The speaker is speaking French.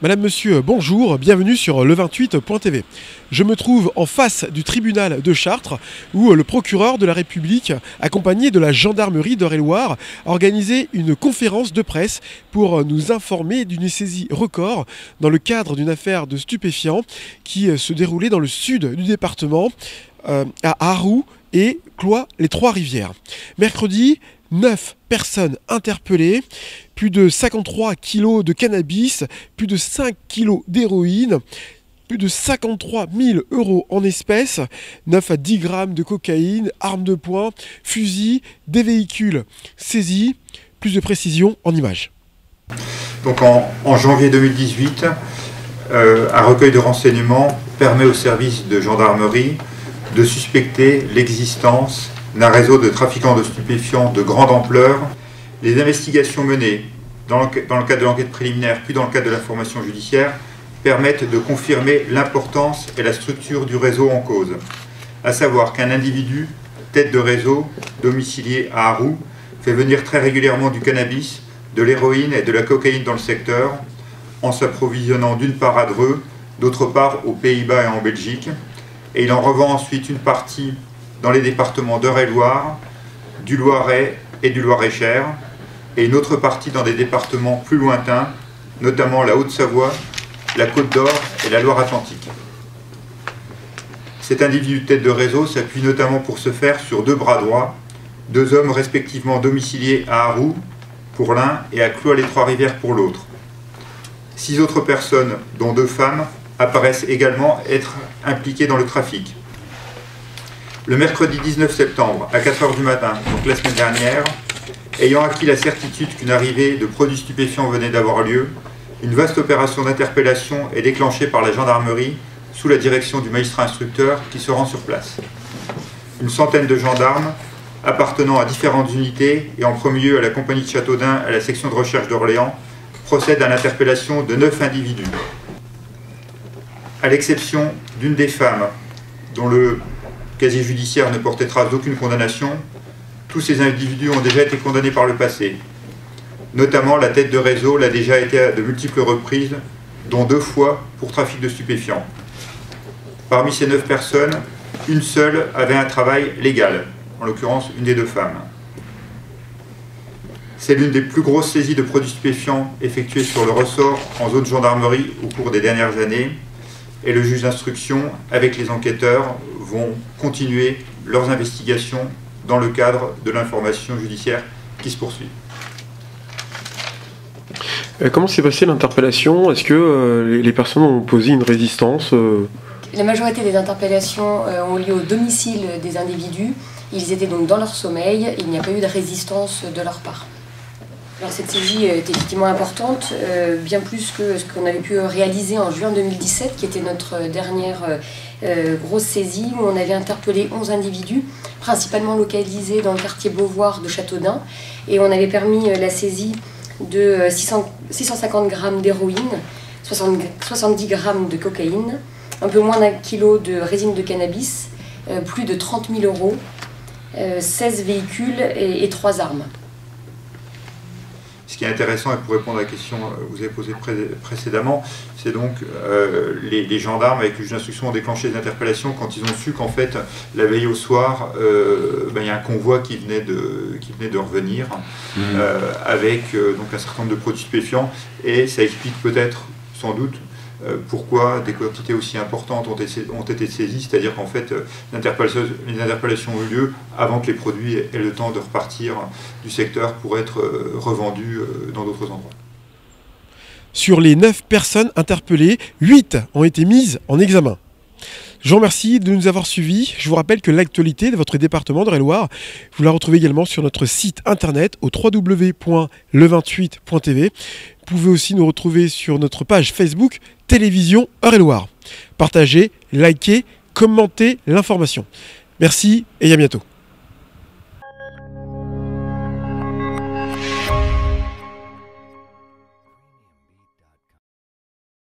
Madame, monsieur, bonjour, bienvenue sur le28.tv. Je me trouve en face du tribunal de Chartres où le procureur de la République, accompagné de la gendarmerie d'Eure-et-Loir, a organisé une conférence de presse pour nous informer d'une saisie record dans le cadre d'une affaire de stupéfiants qui se déroulait dans le sud du département, à Arroux et Cloix-les-Trois-Rivières. Mercredi, 9 personnes interpellées, plus de 53 kilos de cannabis, plus de 5 kilos d'héroïne, plus de 53 000 € en espèces, 9 à 10 grammes de cocaïne, armes de poing, fusils, des véhicules saisis. Plus de précision en images. Donc en janvier 2018, un recueil de renseignements permet au service de gendarmerie de suspecter l'existence d'un réseau de trafiquants de stupéfiants de grande ampleur. Les investigations menées dans le cadre de l'enquête préliminaire puis dans le cadre de l'information judiciaire permettent de confirmer l'importance et la structure du réseau en cause. À savoir qu'un individu, tête de réseau, domicilié à Arroux, fait venir très régulièrement du cannabis, de l'héroïne et de la cocaïne dans le secteur, en s'approvisionnant d'une part à Dreux, d'autre part aux Pays-Bas et en Belgique, et il en revend ensuite une partie dans les départements d'Eure-et-Loir, du Loiret et du Loir-et-Cher, et une autre partie dans des départements plus lointains, notamment la Haute-Savoie, la Côte-d'Or et la Loire-Atlantique. Cet individu tête de réseau s'appuie notamment pour ce faire sur deux bras droits, deux hommes respectivement domiciliés à Arroux pour l'un et à Cloix-les-Trois-Rivières pour l'autre. 6 autres personnes, dont 2 femmes, apparaissent également être impliquées dans le trafic. Le mercredi 19 septembre, à 4 h du matin, donc la semaine dernière, ayant acquis la certitude qu'une arrivée de produits stupéfiants venait d'avoir lieu, une vaste opération d'interpellation est déclenchée par la gendarmerie sous la direction du magistrat instructeur qui se rend sur place. Une centaine de gendarmes appartenant à différentes unités et en premier lieu à la compagnie de Châteaudun à la section de recherche d'Orléans procèdent à l'interpellation de 9 individus. À l'exception d'une des femmes dont le casier judiciaire ne portait trace d'aucune condamnation, tous ces individus ont déjà été condamnés par le passé. Notamment, la tête de réseau l'a déjà été à de multiples reprises, dont 2 fois pour trafic de stupéfiants. Parmi ces 9 personnes, une seule avait un travail légal, en l'occurrence une des 2 femmes. C'est l'une des plus grosses saisies de produits stupéfiants effectuées sur le ressort en zone gendarmerie au cours des dernières années, et le juge d'instruction, avec les enquêteurs, vont continuer leurs investigations dans le cadre de l'information judiciaire qui se poursuit. Comment s'est passée l'interpellation? Est-ce que les personnes ont posé une résistance? La majorité des interpellations ont lieu au domicile des individus. Ils étaient donc dans leur sommeil, il n'y a pas eu de résistance de leur part. Alors cette saisie est effectivement importante, bien plus que ce qu'on avait pu réaliser en juin 2017, qui était notre dernière grosse saisie, où on avait interpellé 11 individus, principalement localisés dans le quartier Beauvoir de Châteaudun, et on avait permis la saisie de 650 grammes d'héroïne, 70 grammes de cocaïne, un peu moins d'1 kilo de résine de cannabis, plus de 30 000 €, 16 véhicules et 3 armes. Ce qui est intéressant, et pour répondre à la question que vous avez posée précédemment, c'est donc les gendarmes avec le juge d'instruction ont déclenché des interpellations quand ils ont su qu'en fait, la veille au soir, il y a un convoi qui venait de revenir avec donc un certain nombre de produits stupéfiants, et ça explique peut-être, sans doute, pourquoi des quantités aussi importantes ont été saisies, c'est-à-dire qu'en fait, les interpellations ont eu lieu avant que les produits aient le temps de repartir du secteur pour être revendus dans d'autres endroits. Sur les 9 personnes interpellées, 8 ont été mises en examen. Je vous remercie de nous avoir suivis. Je vous rappelle que l'actualité de votre département d'Eure-et-Loir, vous la retrouvez également sur notre site internet au www.le28.tv. Vous pouvez aussi nous retrouver sur notre page Facebook Télévision Eure-et-Loir. Partagez, likez, commentez l'information. Merci et à bientôt.